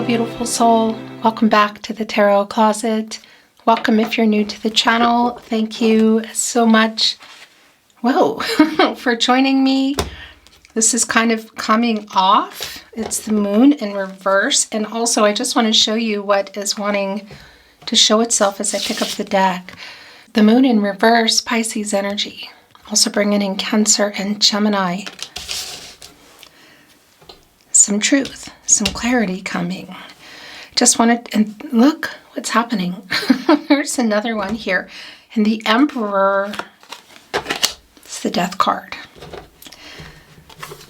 Hello, beautiful soul. Welcome back to the Tarot Closet. Welcome if you're new to the channel. Thank you so much, for joining me. This is kind of coming off. It's the moon in reverse. And also, I just want to show you what is wanting to show itself as I pick up the deck. The moon in reverse, Pisces energy. Also bringing in Cancer and Gemini. Some truth, some clarity coming. Just wanted, and look what's happening. There's another one here. And the Emperor, it's the Death card.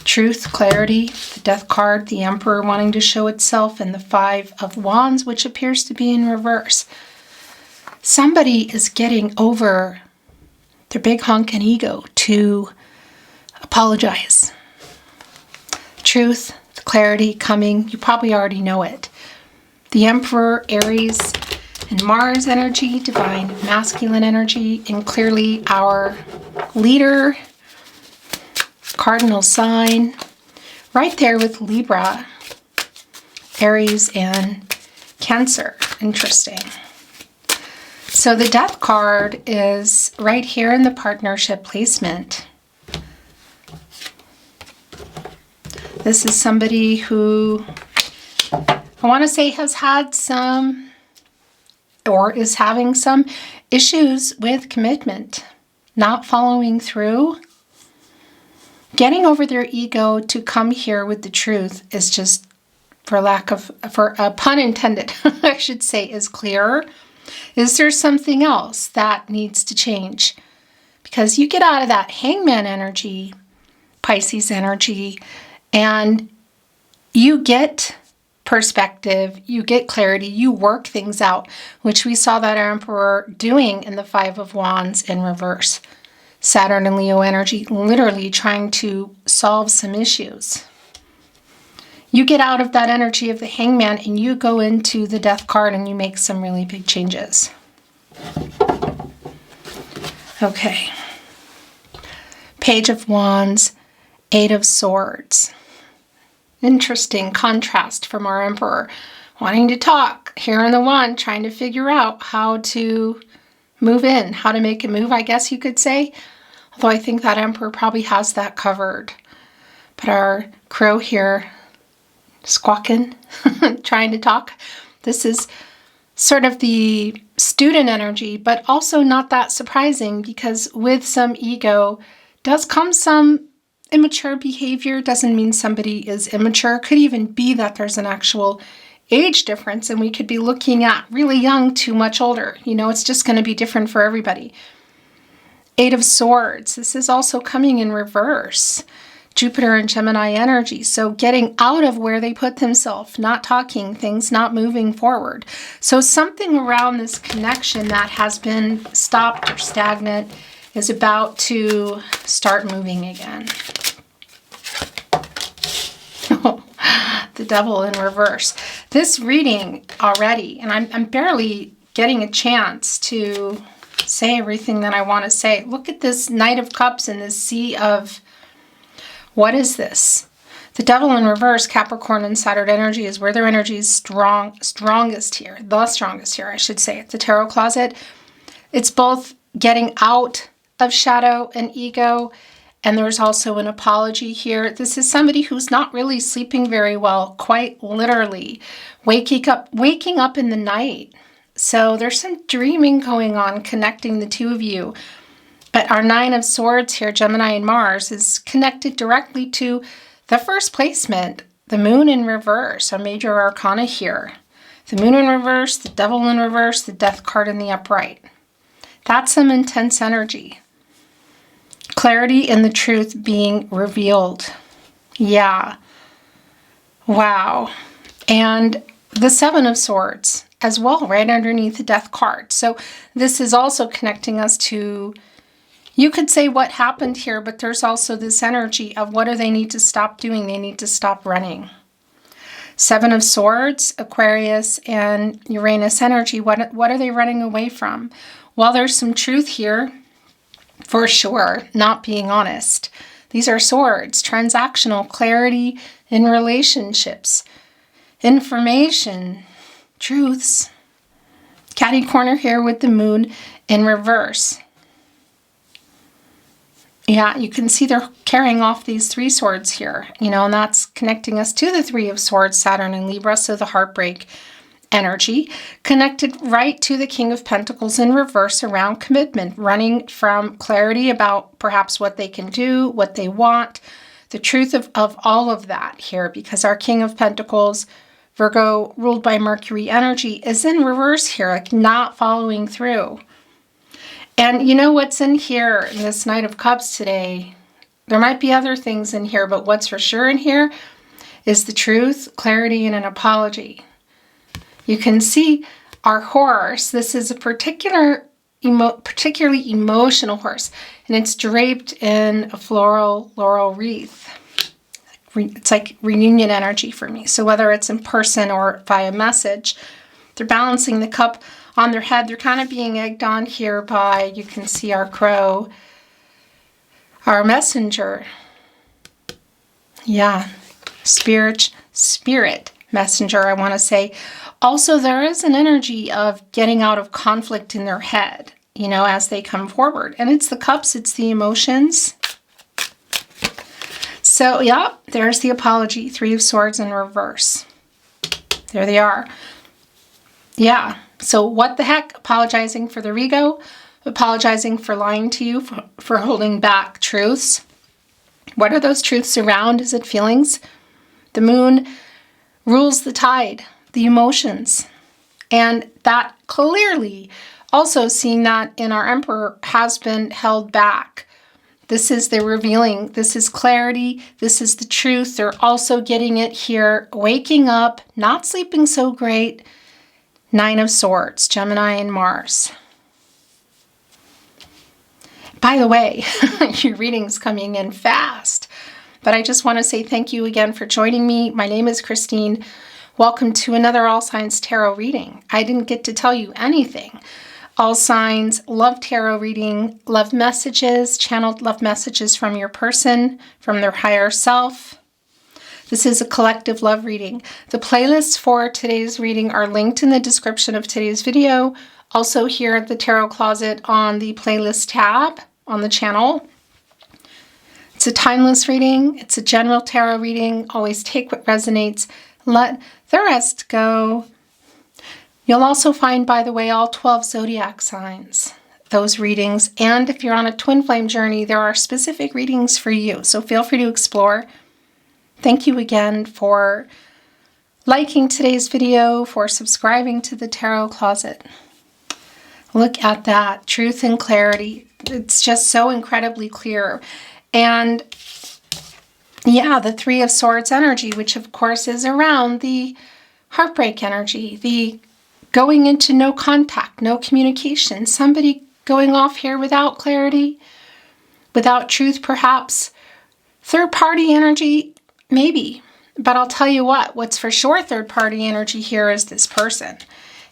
Truth, clarity, the Death card, the Emperor wanting to show itself, and the Five of Wands, which appears to be in reverse. Somebody is getting over their big honkin' ego to apologize. Truth, clarity coming. You probably already know it. The Emperor, Aries, and Mars energy, divine masculine energy, and clearly our leader, cardinal sign, right there with Libra, Aries, and Cancer. Interesting. So the Death card is right here in the partnership placement. This is somebody who, I want to say, has had some, or is having some issues with commitment, not following through. Getting over their ego to come here with the truth is just, for a pun intended, I should say, is clearer. Is there something else that needs to change? Because you get out of that Hangman energy, Pisces energy, and you get perspective, you get clarity, you work things out, which we saw that Emperor doing in the Five of Wands in reverse. Saturn and Leo energy, literally trying to solve some issues. You get out of that energy of the Hangman and you go into the Death card and you make some really big changes. Okay. Page of Wands, Eight of Swords. Interesting contrast from our Emperor. Wanting to talk, here in the wand, trying to figure out how to move in, how to make a move, I guess you could say. Although I think that Emperor probably has that covered. But our crow here, squawking, trying to talk. This is sort of the student energy, but also not that surprising, because with some ego does come some immature behavior. Doesn't mean somebody is immature. Could even be that there's an actual age difference and we could be looking at really young to much older. You know, it's just going to be different for everybody. Eight of Swords. This is also coming in reverse. Jupiter and Gemini energy. So getting out of where they put themselves, not talking, things not moving forward. So something around this connection that has been stopped or stagnant is about to start moving again. The Devil in reverse. This reading already, and I'm barely getting a chance to say everything that I want to say. Look at this Knight of Cups and this Sea of, what is this? The Devil in reverse, Capricorn and Saturn energy is where their energy is strongest here. The strongest here, I should say. At the Tarot Closet, it's both getting out of shadow and ego, and there's also an apology here. This is somebody who's not really sleeping very well, quite literally, waking up in the night. So there's some dreaming going on connecting the two of you. But our Nine of Swords here, Gemini and Mars, is connected directly to the first placement, the Moon in reverse, a major arcana here. The Moon in reverse, the Devil in reverse, the Death card in the upright. That's some intense energy. Clarity and the truth being revealed. Yeah. Wow. And the Seven of Swords as well, right underneath the Death card. So this is also connecting us to, you could say, what happened here, but there's also this energy of what do they need to stop doing? They need to stop running. Seven of Swords, Aquarius and Uranus energy. What are they running away from? Well, there's some truth here. For sure, not being honest. These are swords, transactional clarity in relationships. information, truths. Catty corner here with the moon in reverse. Yeah, you can see they're carrying off these 3 swords here, and that's connecting us to the 3 of swords, Saturn and Libra, so the heartbreak energy, connected right to the King of Pentacles in reverse around commitment, running from clarity about perhaps what they can do, what they want, the truth of all of that here, because our King of Pentacles, Virgo, ruled by Mercury energy, is in reverse here, like not following through. And you know what's in here in this Knight of Cups today? There might be other things in here, but what's for sure in here is the truth, clarity, and an apology. You can see our horse. This is a particularly emotional horse, and it's draped in a floral laurel wreath. It's like reunion energy for me. So whether it's in person or via message, they're balancing the cup on their head. They're kind of being egged on here by, you can see our crow, our messenger. Yeah, spirit messenger, I want to say. Also, there is an energy of getting out of conflict in their head, as they come forward. And it's the cups, it's the emotions. So, yeah, there's the apology. 3 of Swords in reverse. There they are. Yeah, so what the heck? Apologizing for their ego, apologizing for lying to you, for holding back truths. What are those truths around? Is it feelings? The moon rules the tide, the emotions. And that clearly, also seeing that in our Emperor, has been held back. This is the revealing. This is clarity. This is the truth. They're also getting it here, waking up, not sleeping so great. 9 of Swords, Gemini and Mars. By the way, your reading's coming in fast. But I just want to say thank you again for joining me. My name is Christine. Welcome to another All Signs Tarot reading. I didn't get to tell you anything. All signs love tarot reading, love messages, channeled love messages from your person, from their higher self. This is a collective love reading. The playlists for today's reading are linked in the description of today's video. Also here at the Tarot Closet on the playlist tab on the channel. It's a timeless reading. It's a general tarot reading. Always take what resonates. Let the rest go. You'll also find, by the way, all 12 zodiac signs, those readings. And if you're on a twin flame journey, there are specific readings for you. So feel free to explore. Thank you again for liking today's video, for subscribing to the Tarot Closet. Look at that, truth and clarity. It's just so incredibly clear. And yeah, the 3 of Swords energy, which of course is around the heartbreak energy, the going into no contact, no communication, somebody going off here without clarity, without truth perhaps. Third party energy, maybe. But I'll tell you what's for sure third party energy here is this person.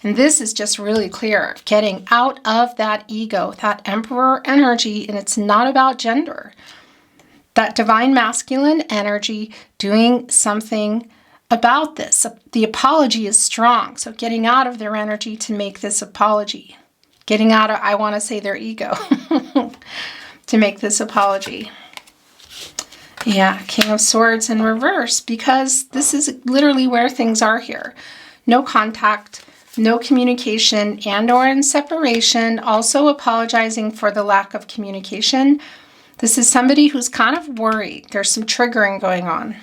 And this is just really clear, getting out of that ego, that Emperor energy, and it's not about gender. That divine masculine energy doing something about this. The apology is strong, so getting out of their energy to make this apology. Getting out of, I want to say, their ego to make this apology. Yeah, King of Swords in reverse, because this is literally where things are here. No contact, no communication, and or in separation. Also apologizing for the lack of communication. This is somebody who's kind of worried. There's some triggering going on.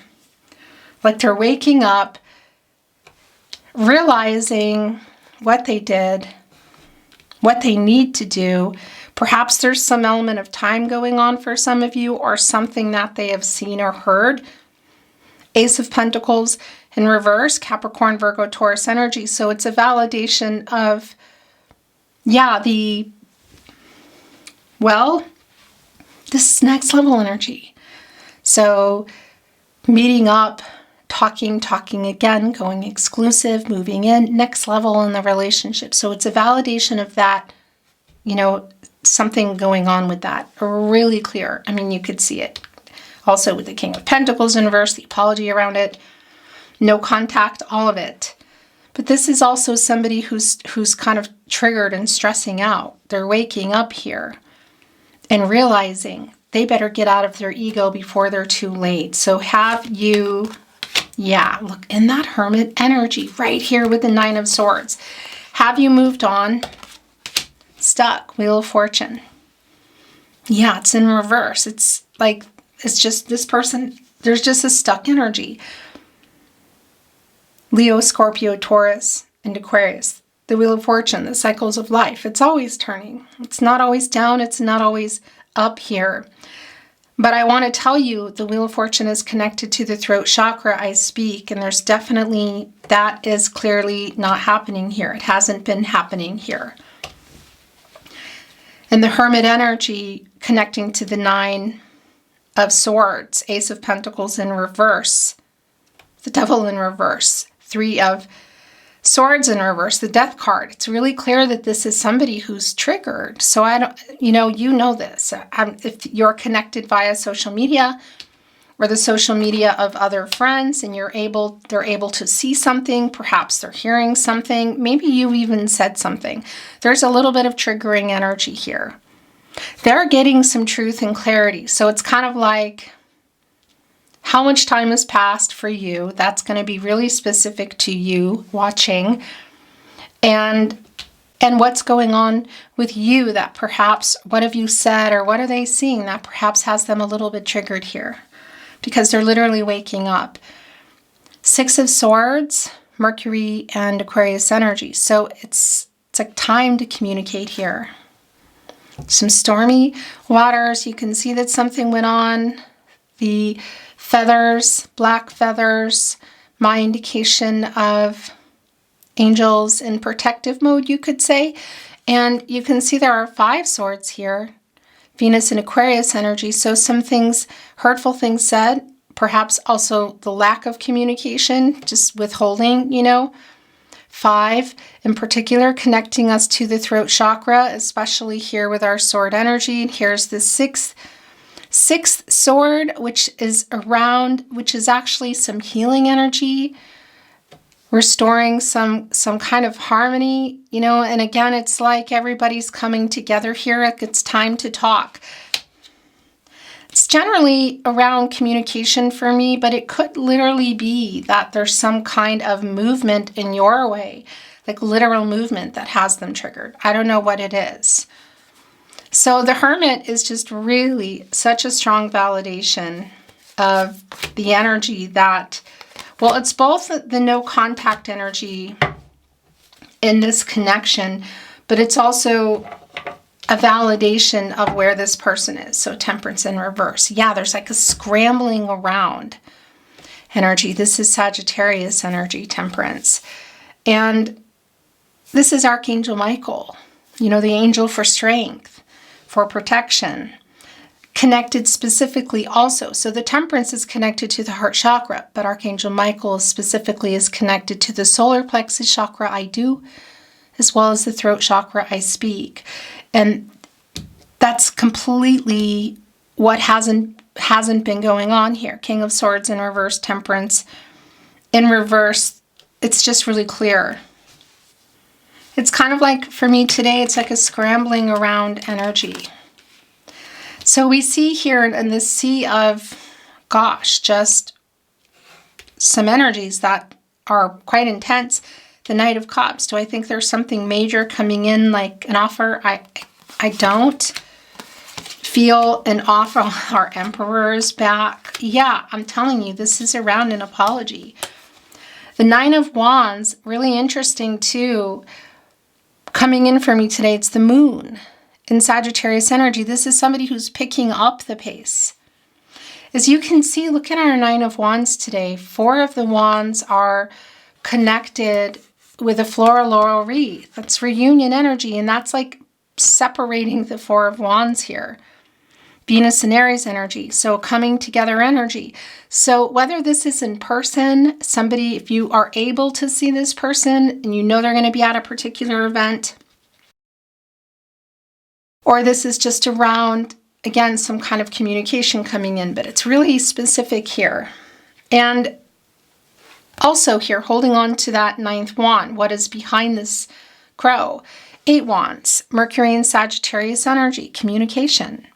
Like they're waking up, realizing what they did, what they need to do. Perhaps there's some element of time going on for some of you, or something that they have seen or heard. Ace of Pentacles in reverse, Capricorn, Virgo, Taurus energy. So it's a validation of, yeah, this is next level energy. So meeting up, talking again, going exclusive, moving in, next level in the relationship. So it's a validation of that, something going on with that. Really clear. I mean, you could see it. Also with the King of Pentacles in reverse, the apology around it. no contact, all of it. But this is also somebody who's kind of triggered and stressing out. They're waking up here and realizing they better get out of their ego before they're too late. So have you, yeah, look, in that Hermit energy right here with the Nine of Swords. Have you moved on? Stuck, Wheel of Fortune. Yeah, it's in reverse. It's like, it's just this person, there's just a stuck energy. Leo, Scorpio, Taurus, and Aquarius. The Wheel of Fortune, the cycles of life. It's always turning. It's not always down. It's not always up here. But I want to tell you, the Wheel of Fortune is connected to the throat chakra I speak, and there's definitely, that is clearly not happening here. It hasn't been happening here. And the Hermit energy connecting to the Nine of Swords, Ace of Pentacles in reverse, the Devil in reverse, Three of Swords in reverse, the Death card. It's really clear that this is somebody who's triggered. So I don't, you know this. If you're connected via social media or the social media of other friends and they're able to see something, perhaps they're hearing something, maybe you even said something. There's a little bit of triggering energy here. They're getting some truth and clarity. So it's kind of like, how much time has passed for you? That's going to be really specific to you watching. And what's going on with you that perhaps, what have you said or what are they seeing that perhaps has them a little bit triggered here? Because they're literally waking up. Six of Swords, Mercury and Aquarius energy. So it's like time to communicate here. Some stormy waters. You can see that something went on. The feathers, black feathers, my indication of angels in protective mode, you could say. And you can see there are 5 swords here, Venus and Aquarius energy. So some things, hurtful things said, perhaps also the lack of communication, just withholding, 5 in particular, connecting us to the throat chakra, especially here with our sword energy. And here's the sixth sword, which is actually some healing energy, restoring some kind of harmony, and again, it's like everybody's coming together here. It's time to talk. It's generally around communication for me, but it could literally be that there's some kind of movement in your way, like literal movement that has them triggered. I don't know what it is. So the Hermit is just really such a strong validation of the energy that, well, it's both the no contact energy in this connection, but it's also a validation of where this person is. So Temperance in reverse. Yeah, there's like a scrambling around energy. This is Sagittarius energy, Temperance. And this is Archangel Michael, the angel for strength, for protection, connected specifically also. So the Temperance is connected to the heart chakra, but Archangel Michael specifically is connected to the solar plexus chakra I do, as well as the throat chakra I speak. And that's completely what hasn't been going on here. King of Swords in reverse, Temperance in reverse. It's just really clear. It's kind of like, for me today, it's like a scrambling around energy. So we see here in this sea of, gosh, just some energies that are quite intense. The Knight of Cups. Do I think there's something major coming in, like an offer? I don't feel an offer. Our Emperor is back. Yeah, I'm telling you, this is around an apology. The Nine of Wands, really interesting too. Coming in for me today, it's the Moon in Sagittarius energy. This is somebody who's picking up the pace. As you can see, look at our Nine of Wands today. 4 of the Wands are connected with a floral laurel wreath. That's reunion energy, and that's like separating the 4 of Wands here. Venus and Aries energy, so coming together energy. So whether this is in person, somebody, if you are able to see this person and they're going to be at a particular event, or this is just around, again, some kind of communication coming in, but it's really specific here. And Also here, holding on to that ninth wand, what is behind this crow? 8 wands, Mercury and Sagittarius energy, communication.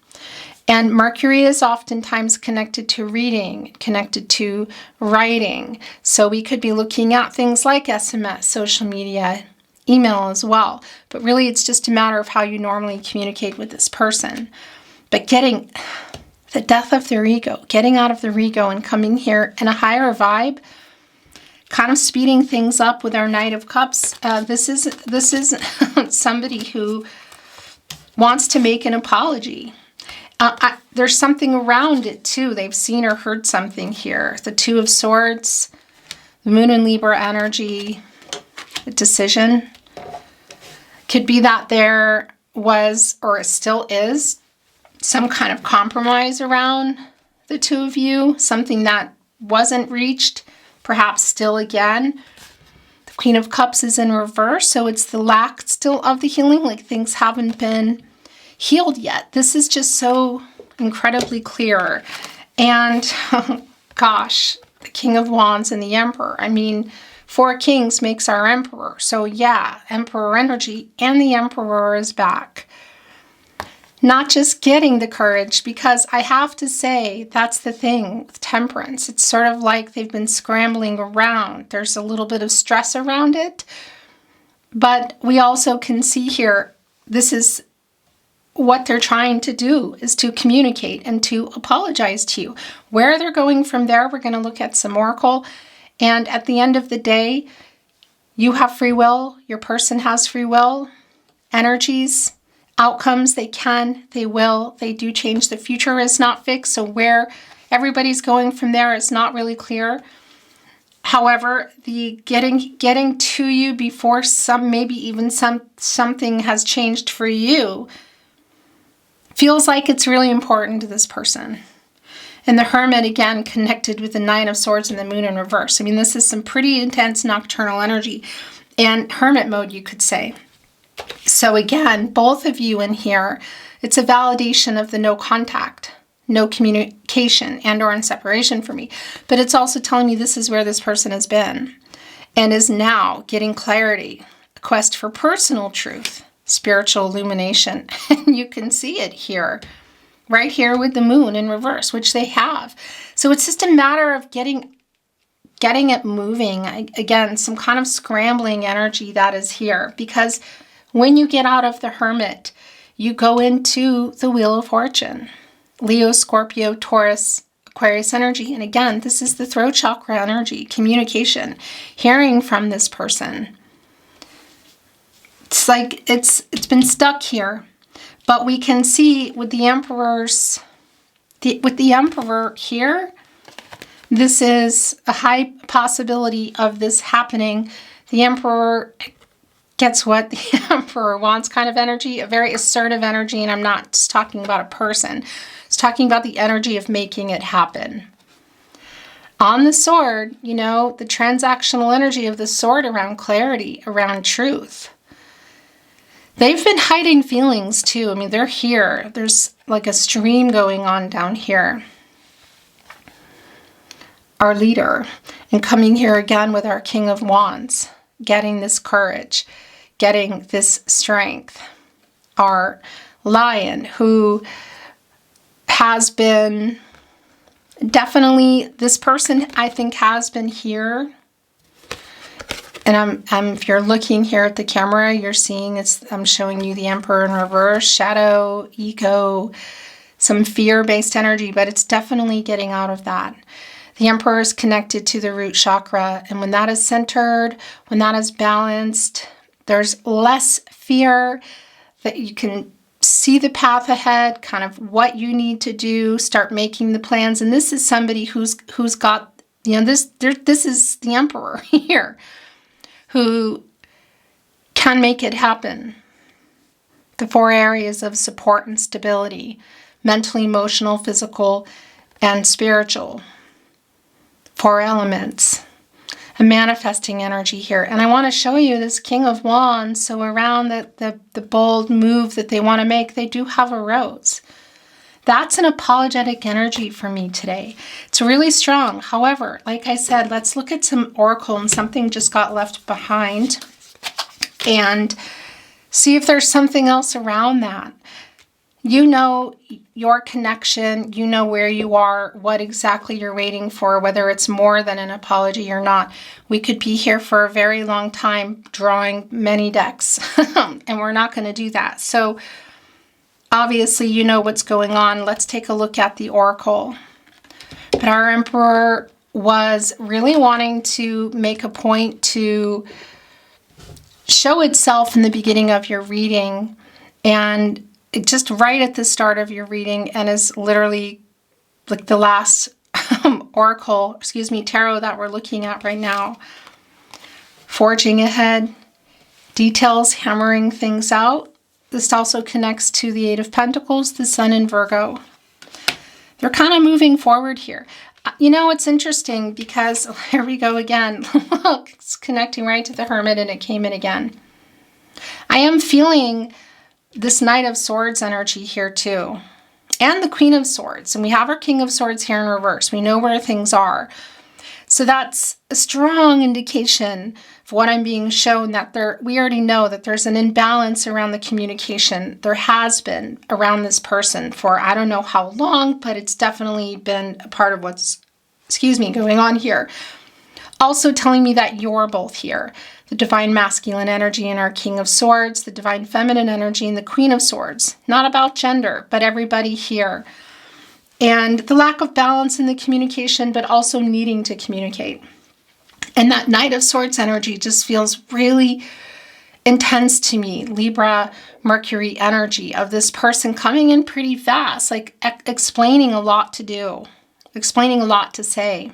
And Mercury is oftentimes connected to reading, connected to writing. So we could be looking at things like SMS, social media, email as well. But really it's just a matter of how you normally communicate with this person. But getting the death of their ego, getting out of their ego and coming here in a higher vibe, kind of speeding things up with our Knight of Cups. This is somebody who wants to make an apology. There's something around it too. They've seen or heard something here. The Two of Swords, the Moon and Libra energy, a decision. Could be that there was, or still is, some kind of compromise around the two of you. Something that wasn't reached, perhaps still again. The Queen of Cups is in reverse, so it's the lack still of the healing, like things haven't been healed yet. This is just so incredibly clear. And gosh, the King of Wands and the Emperor. I mean, 4 kings makes our emperor. So yeah, Emperor energy, and the Emperor is back. Not just getting the courage, because I have to say, that's the thing with Temperance. It's sort of like they've been scrambling around. There's a little bit of stress around it. But we also can see here, this is what they're trying to do, is to communicate and to apologize to you. Where they're going from there, we're going to look at some oracle. And at the end of the day, you have free will. Your person has free will. Energies, outcomes, they can, they will, they do change. The future is not fixed. So where everybody's going from there is not really clear. However, the getting to you before maybe even something has changed for you feels like it's really important to this person. And the Hermit, again, connected with the Nine of Swords and the Moon in reverse. I mean, this is some pretty intense nocturnal energy. And Hermit mode, you could say. So again, both of you in here, it's a validation of the no contact, no communication, and or in separation for me. But it's also telling me this is where this person has been and is now getting clarity, a quest for personal truth, spiritual illumination. And you can see it here, right here with the Moon in reverse, which they have. So it's just a matter of getting it moving. Again, some kind of scrambling energy that is here, because when you get out of the Hermit, you go into the Wheel of Fortune. Leo, Scorpio, Taurus, Aquarius energy. And again, this is the throat chakra energy, communication, hearing from this person. It's like it's been stuck here. But we can see with the Emperor here, this is a high possibility of this happening. The Emperor gets what the Emperor wants, kind of energy, a very assertive energy. And I'm not just talking about a person. It's talking about the energy of making it happen. On the sword, you know, the transactional energy of the sword around clarity, around truth. They've been hiding feelings too. I mean, they're here. There's like a stream going on down here. Our leader. And coming here again with our King of Wands. Getting this courage. Getting this strength. Our Lion, who has been definitely, this person I think has been here. And if you're looking here at the camera, you're seeing I'm showing you the Emperor in reverse, shadow, ego, some fear-based energy, but it's definitely getting out of that. The Emperor is connected to the root chakra, and when that is centered, when that is balanced, there's less fear, that you can see the path ahead, kind of what you need to do, start making the plans. And this is somebody who's got, you know, this is the Emperor here, who can make it happen. The 4 areas of support and stability, mentally, emotional, physical, and spiritual. 4 elements. A manifesting energy here. And I want to show you this King of Wands. So around the bold move that they want to make, they do have a rose. That's an apologetic energy for me today. It's really strong. However, like I said, let's look at some oracle and something just got left behind and see if there's something else around that. You know your connection, you know where you are, what exactly you're waiting for, whether it's more than an apology or not. We could be here for a very long time drawing many decks, and we're not going to do that. So obviously you know what's going on. Let's take a look at the oracle. But our Emperor was really wanting to make a point to show itself in the beginning of your reading, and just right at the start of your reading, and is literally like the last oracle, tarot that we're looking at right now. Forging ahead, details, hammering things out. This also connects to the Eight of Pentacles, the Sun in Virgo. They're kind of moving forward here. You know, it's interesting because here we go again. Look, it's connecting right to the Hermit and it came in again. I am feeling this Knight of Swords energy here too. And the Queen of Swords. And we have our King of Swords here in reverse. We know where things are. So that's a strong indication of what I'm being shown, that we already know that there's an imbalance around the communication. There has been around this person for I don't know how long, but it's definitely been a part of what's, going on here. Also telling me that you're both here. The Divine Masculine energy and our King of Swords, the Divine Feminine energy and the Queen of Swords. Not about gender, but everybody here. And the lack of balance in the communication, but also needing to communicate. And that Knight of Swords energy just feels really intense to me. Libra, Mercury energy of this person coming in pretty fast, like explaining a lot to do, explaining a lot to say.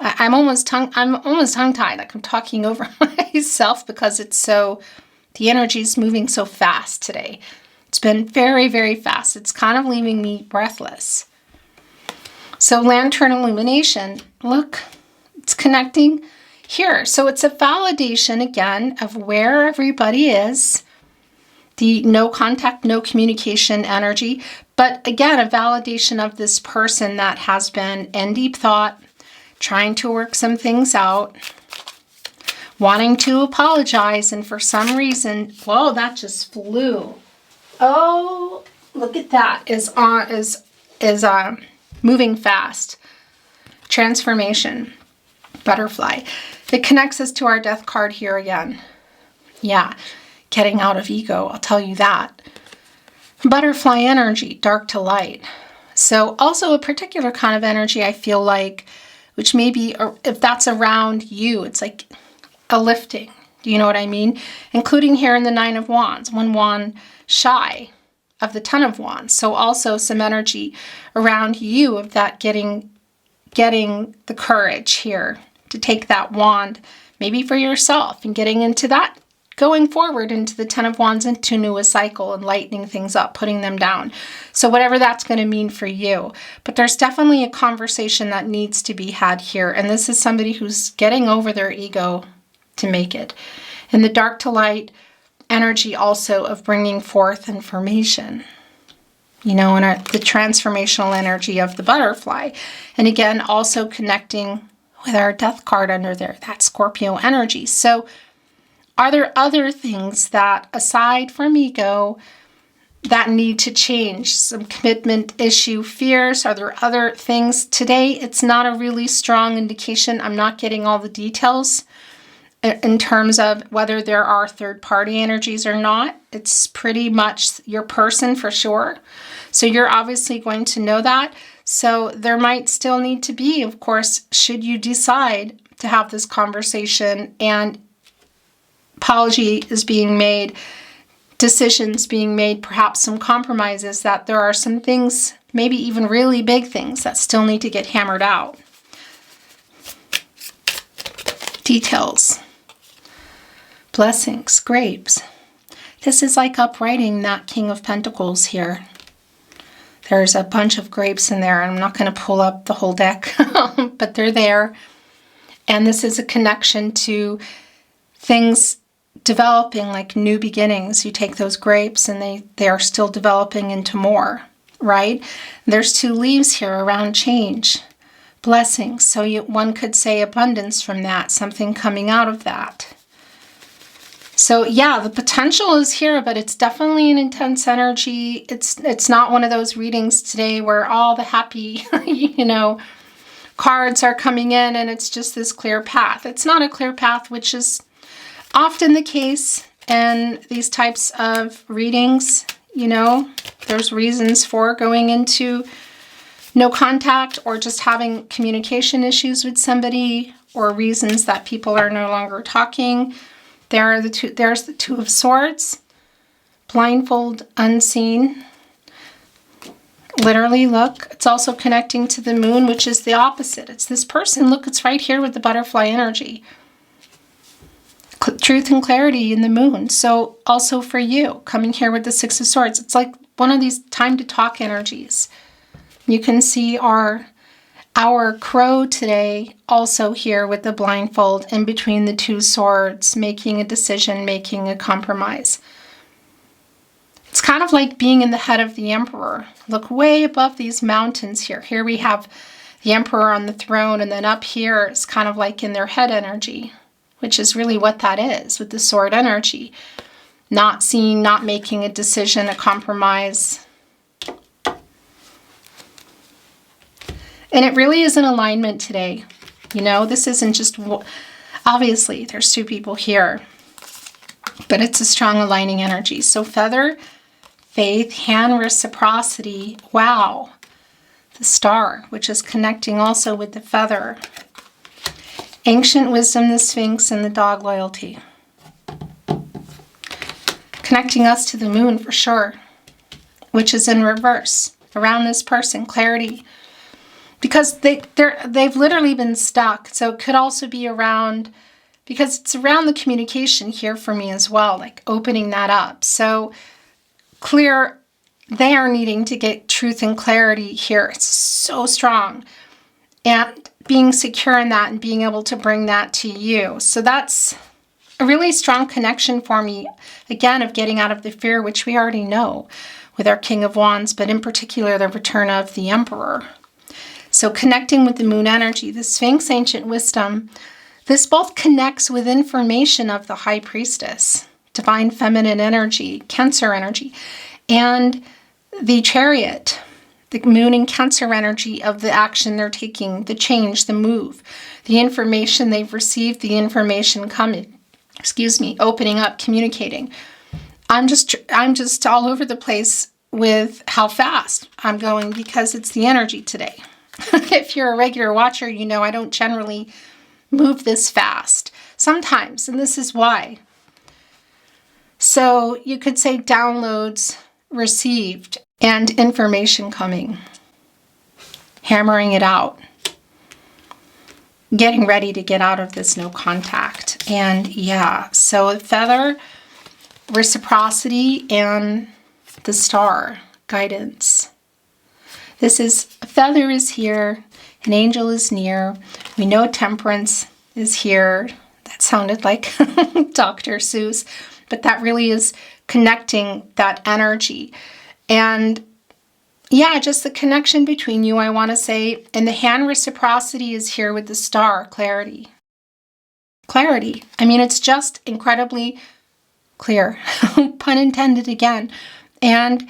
I'm almost tongue-tied, like I'm talking over myself because the energy is moving so fast today. It's been very, very fast. It's kind of leaving me breathless. So Lantern Illumination, look, it's connecting here. So it's a validation again of where everybody is. The no contact, no communication energy. But again, a validation of this person that has been in deep thought, trying to work some things out, wanting to apologize, and for some reason, whoa, that just flew. Oh, look at that, is moving fast. Transformation, butterfly. It connects us to our death card here again. Yeah, getting out of ego, I'll tell you that. Butterfly energy, dark to light. So also a particular kind of energy I feel like, which maybe if that's around you, it's like a lifting. Do you know what I mean? Including here in the Nine of Wands, one wand shy of the Ten of Wands. So also some energy around you of that getting the courage here to take that wand, maybe for yourself, and getting into that, going forward into the Ten of Wands, into new cycle and lightening things up, putting them down. So whatever that's going to mean for you. But there's definitely a conversation that needs to be had here. And this is somebody who's getting over their ego to make it. And the dark to light energy also of bringing forth information. You know, and the transformational energy of the butterfly. And again, also connecting with our death card under there, that Scorpio energy. So are there other things that, aside from ego, that need to change? Some commitment issue, fears? Are there other things? Today, it's not a really strong indication. I'm not getting all the details in terms of whether there are third-party energies or not. It's pretty much your person for sure. So you're obviously going to know that. So there might still need to be, of course, should you decide to have this conversation and apology is being made, decisions being made, perhaps some compromises, that there are some things, maybe even really big things, that still need to get hammered out. Details. Blessings, grapes. This is like uprighting that King of Pentacles here. There's a bunch of grapes in there. I'm not going to pull up the whole deck, but they're there. And this is a connection to things developing, like new beginnings. You take those grapes and they are still developing into more. right? There's 2 leaves here around change, blessings. So one could say abundance from that, something coming out of that. So yeah, the potential is here, but it's definitely an intense energy. It's not one of those readings today where all the happy, cards are coming in and it's just this clear path. It's not a clear path, which is often the case in these types of readings. There's reasons for going into no contact or just having communication issues with somebody, or reasons that people are no longer talking. There's the 2 of Swords, blindfold, unseen. Literally, look, it's also connecting to the moon, which is the opposite. It's this person. Look, it's right here with the butterfly energy. Truth and clarity in the moon. So also for you, coming here with the 6 of Swords, it's like one of these time to talk energies. You can see our crow today also here with the blindfold in between the 2 swords, making a decision, making a compromise. It's kind of like being in the head of the emperor. Look way above these mountains here. Here we have the emperor on the throne, and then up here it's kind of like in their head energy, which is really what that is with the sword energy. Not seeing, not making a decision, a compromise. And it really is an alignment today. This isn't just, obviously there's 2 people here, but it's a strong aligning energy. So feather, faith, hand, reciprocity. Wow. The star, which is connecting also with the feather. Ancient wisdom, the Sphinx, and the dog, loyalty. Connecting us to the moon for sure, which is in reverse around this person, clarity. Because they've literally been stuck. So it could also be around, because it's around the communication here for me as well, like opening that up. So clear, they are needing to get truth and clarity here. It's so strong. And being secure in that and being able to bring that to you. So that's a really strong connection for me, again, of getting out of the fear, which we already know with our King of Wands, but in particular, the return of the Emperor. So connecting with the moon energy, the Sphinx, ancient wisdom, this both connects with information of the High Priestess, divine feminine energy, Cancer energy, and the Chariot, the moon and Cancer energy of the action they're taking, the change, the move, the information they've received, the information coming, opening up, communicating. I'm just all over the place with how fast I'm going because it's the energy today. If you're a regular watcher, I don't generally move this fast. Sometimes, and this is why. So you could say downloads received and information coming. Hammering it out. Getting ready to get out of this no contact. And yeah, so feather, reciprocity, and the star, guidance. This is, a feather is here, an angel is near. We know temperance is here. That sounded like Dr. Seuss, but that really is connecting that energy. And yeah, just the connection between you, I want to say. And the hand, reciprocity, is here with the star, clarity. Clarity. I mean, it's just incredibly clear, pun intended again. And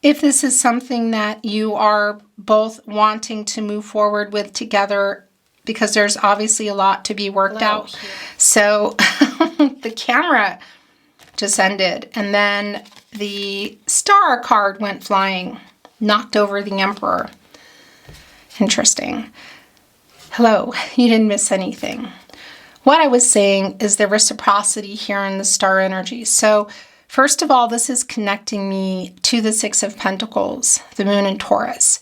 if this is something that you are both wanting to move forward with together, because there's obviously a lot to be worked out. So the camera just ended, and then the star card went flying, knocked over the Emperor. Interesting. Hello, you didn't miss anything. What I was saying is the reciprocity here in the star energy. So first of all, this is connecting me to the Six of Pentacles, the moon in Taurus.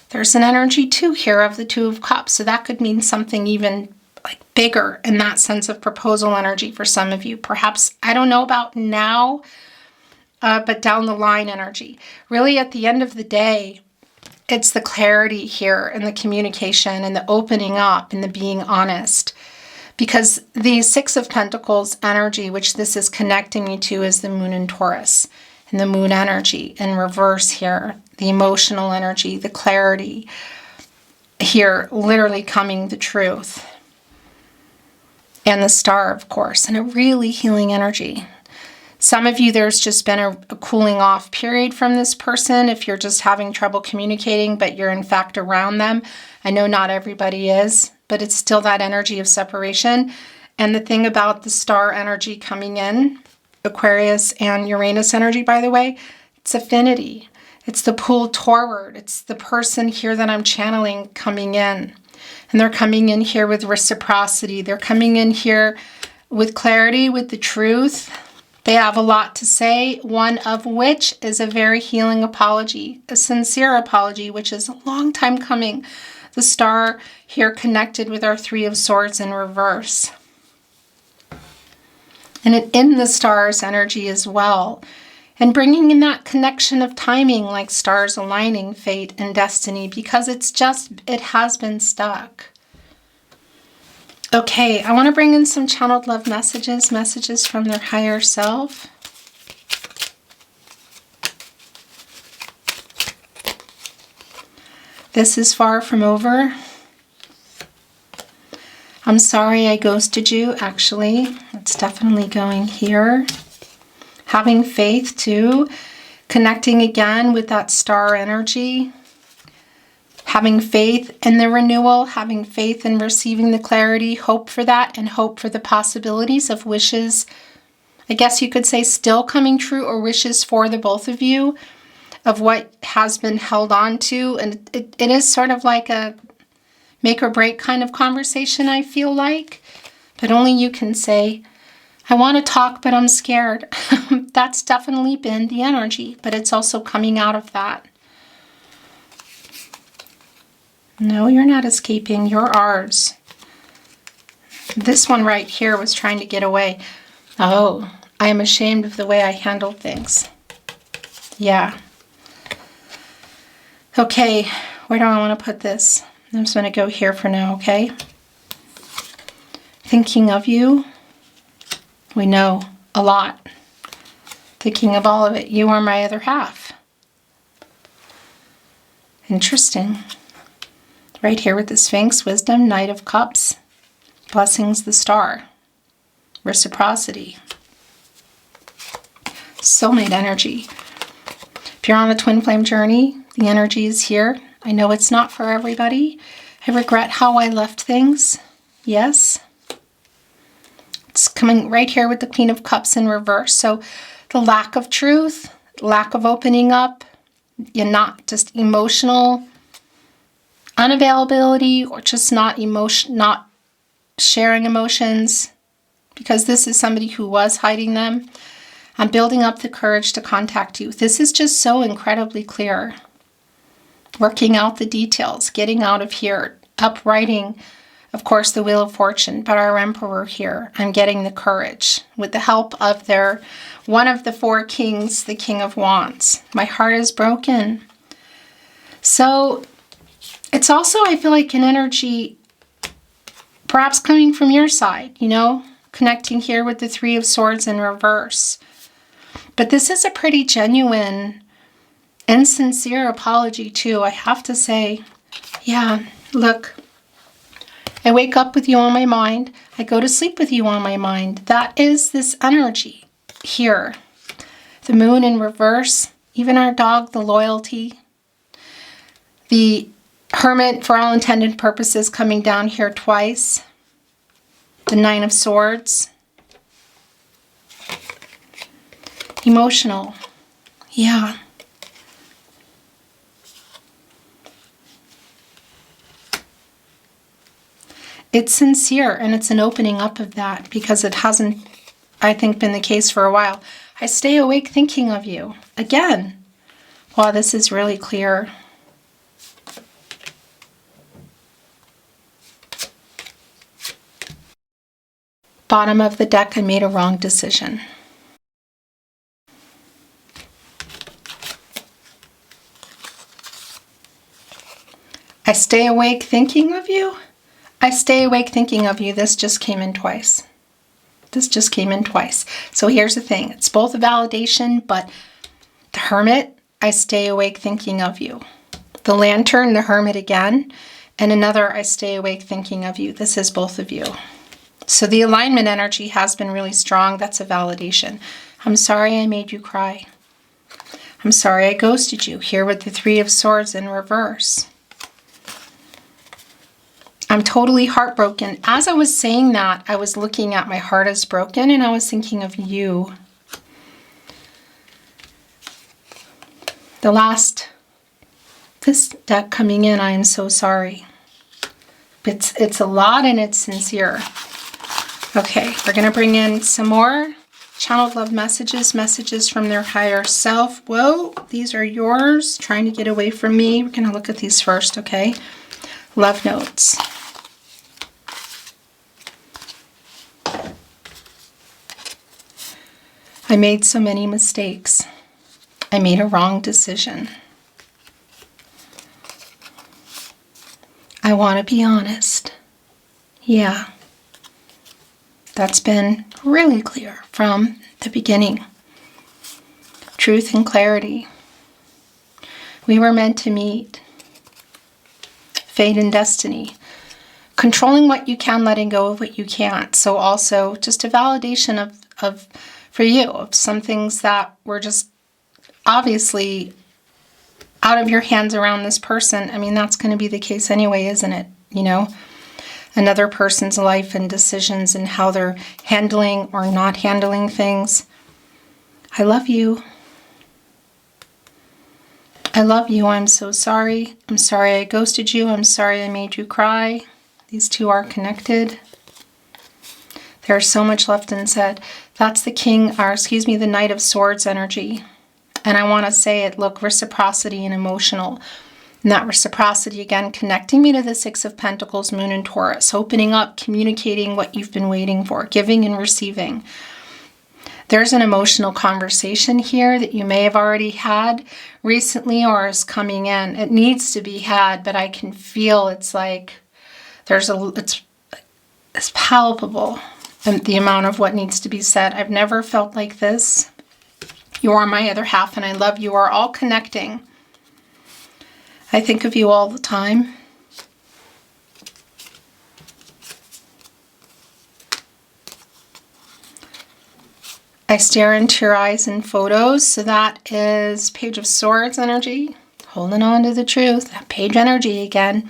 There's an energy too here of the Two of Cups. So that could mean something even like bigger in that sense of proposal energy for some of you. Perhaps, I don't know about now, but down the line energy. Really at the end of the day, it's the clarity here and the communication and the opening up and the being honest. Because the Six of Pentacles energy, which this is connecting me to, is the moon in Taurus and the moon energy in reverse here. the emotional energy, the clarity. Here, literally coming the truth. And the Star, of course, and a really healing energy. Some of you, there's just been a cooling off period from this person if you're just having trouble communicating, but you're in fact around them. I know not everybody is, but it's still that energy of separation. And the thing about the Star energy coming in, Aquarius and Uranus energy, by the way, it's affinity. It's the pull toward. It's the person here that I'm channeling coming in. And they're coming in here with reciprocity. They're coming in here with clarity, with the truth. They have a lot to say, one of which is a very healing apology, a sincere apology, which is a long time coming. The Star here connected with our Three of Swords in reverse. And in the Star's energy as well. And bringing in that connection of timing, like stars aligning fate and destiny, because it has been stuck. Okay, I want to bring in some channeled love messages from their higher self. This is far from over. I'm sorry I ghosted you, actually. It's definitely going here. Having faith too, connecting again with that Star energy, having faith in the renewal, having faith in receiving the clarity, hope for that, and hope for the possibilities of wishes, I guess you could say still coming true, or wishes for the both of you, of what has been held on to. And it is sort of like a make or break kind of conversation, I feel like, but only you can say, I want to talk, but I'm scared. That's definitely been the energy, but it's also coming out of that. No, you're not escaping. You're ours. This one right here was trying to get away. Oh, I am ashamed of the way I handled things. Yeah. Okay, where do I want to put this? I'm just going to go here for now, okay? Thinking of you. We know a lot. Thinking of all of it. You are my other half. Interesting. Right here with the Sphinx, wisdom, Knight of Cups, blessings, the Star, reciprocity, soulmate energy. If you're on the twin flame journey, the energy is here. I know it's not for everybody. I regret how I left things. Yes. It's coming right here with the Queen of Cups in reverse. So the lack of truth, lack of opening up, you're not just emotional unavailability, or just not sharing emotions, because this is somebody who was hiding them. I'm building up the courage to contact you. This is just so incredibly clear. Working out the details, getting out of here, uprighting, of course, the Wheel of Fortune, but our Emperor here. I'm getting the courage with the help of one of the four kings, the King of Wands. My heart is broken. So it's also, I feel like, an energy perhaps coming from your side, you know, connecting here with the Three of Swords in reverse. But this is a pretty genuine and sincere apology too, I have to say. Yeah, look, I wake up with you on my mind. I go to sleep with you on my mind. That is this energy here. The Moon in reverse, even our dog, the loyalty. The Hermit, for all intended purposes, coming down here twice. The Nine of Swords. Emotional. Yeah. It's sincere, and it's an opening up of that, because it hasn't, I think, been the case for a while. I stay awake thinking of you. Again. Wow, this is really clear. Bottom of the deck, I made a wrong decision. I stay awake thinking of you. I stay awake thinking of you. This just came in twice. This just came in twice. So here's the thing. It's both a validation, but the Hermit, I stay awake thinking of you. The Lantern, the Hermit again, and another, I stay awake thinking of you. This is both of you. So the alignment energy has been really strong. That's a validation. I'm sorry I made you cry. I'm sorry I ghosted you. Here with the Three of Swords in reverse. I'm totally heartbroken. As I was saying that, I was looking at my heart is broken and I was thinking of you. This deck coming in, I am so sorry. It's a lot and it's sincere. Okay, we're going to bring in some more channeled love messages from their higher self. Whoa, these are yours. Trying to get away from me. We're going to look at these first, okay? Love notes. I made so many mistakes. I made a wrong decision. I want to be honest. Yeah. That's been really clear from the beginning. Truth and clarity. We were meant to meet. Fate and destiny. Controlling what you can, letting go of what you can't. So also just a validation of for you, of some things that were just obviously out of your hands around this person. I mean, that's going to be the case anyway, isn't it? You know? Another person's life and decisions and how they're handling or not handling things. I love you. I love you. I'm so sorry. I'm sorry I ghosted you. I'm sorry I made you cry. These two are connected. There's so much left unsaid. That's the the Knight of Swords energy. And I want to say it, look, reciprocity and emotional. And that reciprocity, again, connecting me to the Six of Pentacles, Moon and Taurus, opening up, communicating what you've been waiting for, giving and receiving. There's an emotional conversation here that you may have already had recently or is coming in. It needs to be had, but I can feel it's like it's palpable, and the amount of what needs to be said. I've never felt like this. You are my other half and I love you. Are all connecting. I think of you all the time. I stare into your eyes in photos. So that is Page of Swords energy. Holding on to the truth. That page energy again.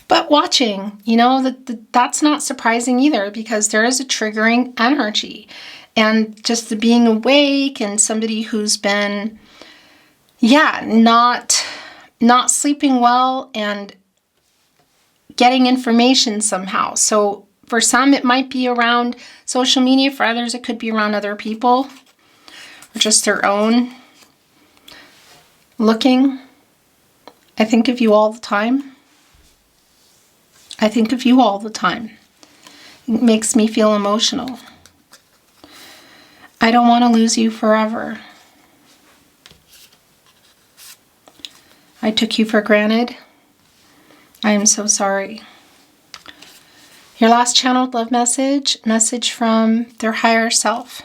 But watching, you know, that's not surprising either because there is a triggering energy. And just the being awake and somebody who's been, not sleeping well and getting information somehow. So for some, it might be around social media. For others, it could be around other people or just their own looking. I think of you all the time. I think of you all the time. It makes me feel emotional. I don't want to lose you forever. I took you for granted. I am so sorry. Your last channeled love message from their higher self.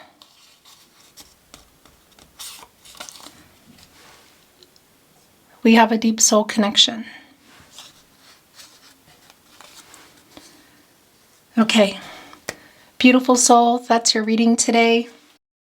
We have a deep soul connection. Okay, beautiful soul, that's your reading today.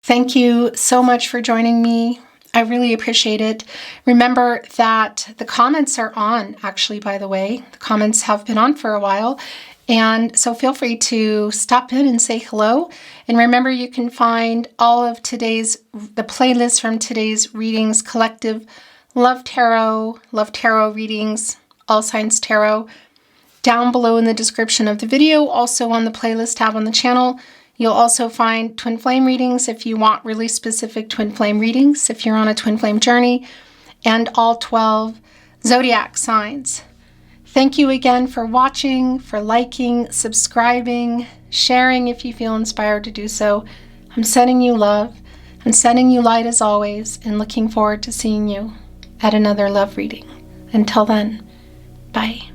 Thank you so much for joining me. I really appreciate it. Remember that the comments are on, actually, by the way. The comments have been on for a while. And so feel free to stop in and say hello. And remember, you can find all of the playlist from today's readings, Collective Love Tarot readings, All Signs Tarot, down below in the description of the video. Also on the playlist tab on the channel. You'll also find twin flame readings if you want really specific twin flame readings, if you're on a twin flame journey, and all 12 zodiac signs. Thank you again for watching, for liking, subscribing, sharing if you feel inspired to do so. I'm sending you love. I'm sending you light as always, and looking forward to seeing you at another love reading. Until then, bye.